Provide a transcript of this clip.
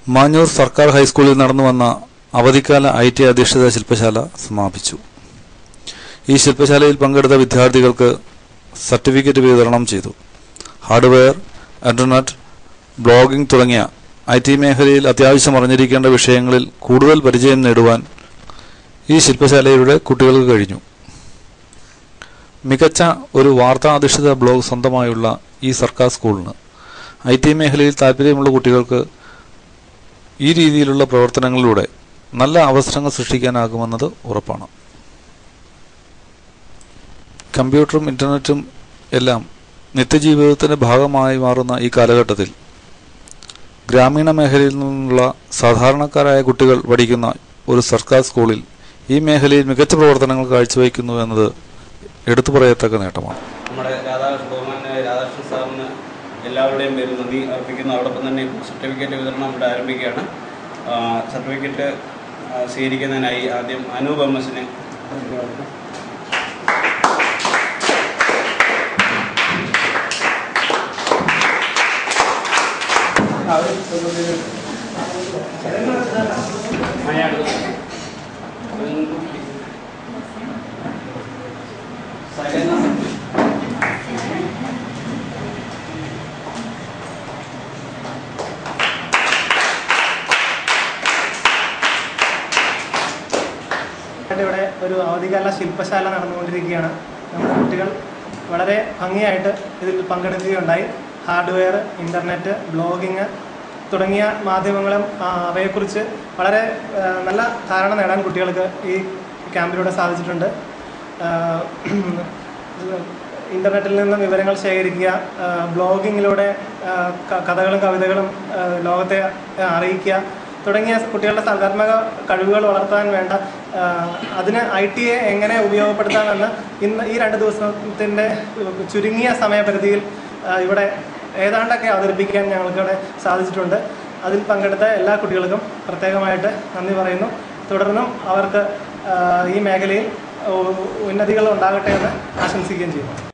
മാഞ്ഞൂർ സർക്കാർ ഹൈസ്കൂളിൽ നടന്നു വന്ന അവധിക്കാല IT അധിഷ്ഠിത ശില്പശാല സമാപിച്ചു. ഈ ശില്പശാലയിൽ പങ്കെടുത്ത വിദ്യാർത്ഥികൾക്ക് സർട്ടിഫിക്കറ്റ് വിതരണം ചെയ്തു. ഹാർഡ്വെയർ, ഇന്റർനെറ്റ്, ബ്ലോഗിംഗ് തുടങ്ങിയ IT മേഖലയിൽ അത്യാവശ്യം അറിഞ്ഞിരിക്കേണ്ട വിഷയങ്ങളിൽ കൂടുതൽ പരിചയം നേടുവാൻ ഈ ശില്പശാലയിലൂടെ കുട്ടികൾക്ക് കഴിഞ്ഞു. മികച്ച ഒരു വാർത്താ അധിഷ്ഠിത ബ്ലോഗ് സ്വന്തമായുള്ള ഈ സർക്കാർ സ്കൂളിന് IT മേഖലയിൽ താൽപ്പര്യമുള്ള കുട്ടികൾക്ക് ഈ രീതിയിലുള്ള പ്രവർത്തനങ്ങളിലൂടെ നല്ല അവസരങ്ങൾ സൃഷ്ടിക്കാനാകുമെന്നത് ഉറപ്പാണ്. കമ്പ്യൂട്ടറും ഇന്റർനെറ്റും എല്ലാം നിത്യജീവിതത്തിന്റെ ഭാഗമായി മാറുന്ന ഈ കാലഘട്ടത്തിൽ ഗ്രാമീണ മേഖലയിൽ നിന്നുള്ള സാധാരണക്കാരായ കുട്ടികൾ പഠിക്കുന്ന ഒരു സർക്കാർ സ്കൂളിൽ ഈ മേഖലയിൽ മികച്ച പ്രവർത്തനങ്ങൾ കാഴ്ചവെക്കുന്നു എന്നത് എടുത്തു പറയത്തക്ക നേട്ടമാണ്. നമ്മുടെ രാധാകൃഷ്ണൻ സാറിന് എല്ലാവരുടെയും പേരിൽ നന്ദി അർപ്പിക്കുന്നു. അതോടൊപ്പം തന്നെ സർട്ടിഫിക്കറ്റ് വിതരണം ഇവിടെ ആരംഭിക്കുകയാണ്. സർട്ടിഫിക്കറ്റ് സ്വീകരിക്കുന്നതിനായി ആദ്യം അനൂപ് MS-നെ ഇവിടെ ഒരു അവധിക്കാല ശില്പശാല നടന്നുകൊണ്ടിരിക്കുകയാണ്. നമ്മുടെ കുട്ടികൾ വളരെ ഭംഗിയായിട്ട് ഇതിൽ പങ്കെടുക്കുകയുണ്ടായി. ഹാർഡ്വെയർ, ഇന്റർനെറ്റ്, ബ്ലോഗിങ് തുടങ്ങിയ മാധ്യമങ്ങളും അവയെക്കുറിച്ച് വളരെ നല്ല ധാരണ നേടാൻ കുട്ടികൾക്ക് ഈ ക്യാമ്പിലൂടെ സാധിച്ചിട്ടുണ്ട്. ഇന്റർനെറ്റിൽ നിന്ന് വിവരങ്ങൾ ശേഖരിക്കുക, ബ്ലോഗിങ്ങിലൂടെ കഥകളും കവിതകളും ലോകത്തെ അറിയിക്കുക തുടങ്ങിയ കുട്ടികളുടെ സർഗാത്മക കഴിവുകൾ വളർത്താൻ വേണ്ട അതിന് IT-യെ എങ്ങനെ ഉപയോഗപ്പെടുത്താമെന്ന് ഇന്ന് ഈ 2 ദിവസത്തിൻ്റെ ചുരുങ്ങിയ സമയപരിധിയിൽ ഇവിടെ ഏതാണ്ടൊക്കെ അവതരിപ്പിക്കാൻ ഞങ്ങൾക്കിവിടെ സാധിച്ചിട്ടുണ്ട്. അതിൽ പങ്കെടുത്ത എല്ലാ കുട്ടികൾക്കും പ്രത്യേകമായിട്ട് നന്ദി പറയുന്നു. തുടർന്നും അവർക്ക് ഈ മേഖലയിൽ ഉന്നതികൾ ഉണ്ടാകട്ടെ എന്ന് ആശംസിക്കുകയും ചെയ്യുന്നു.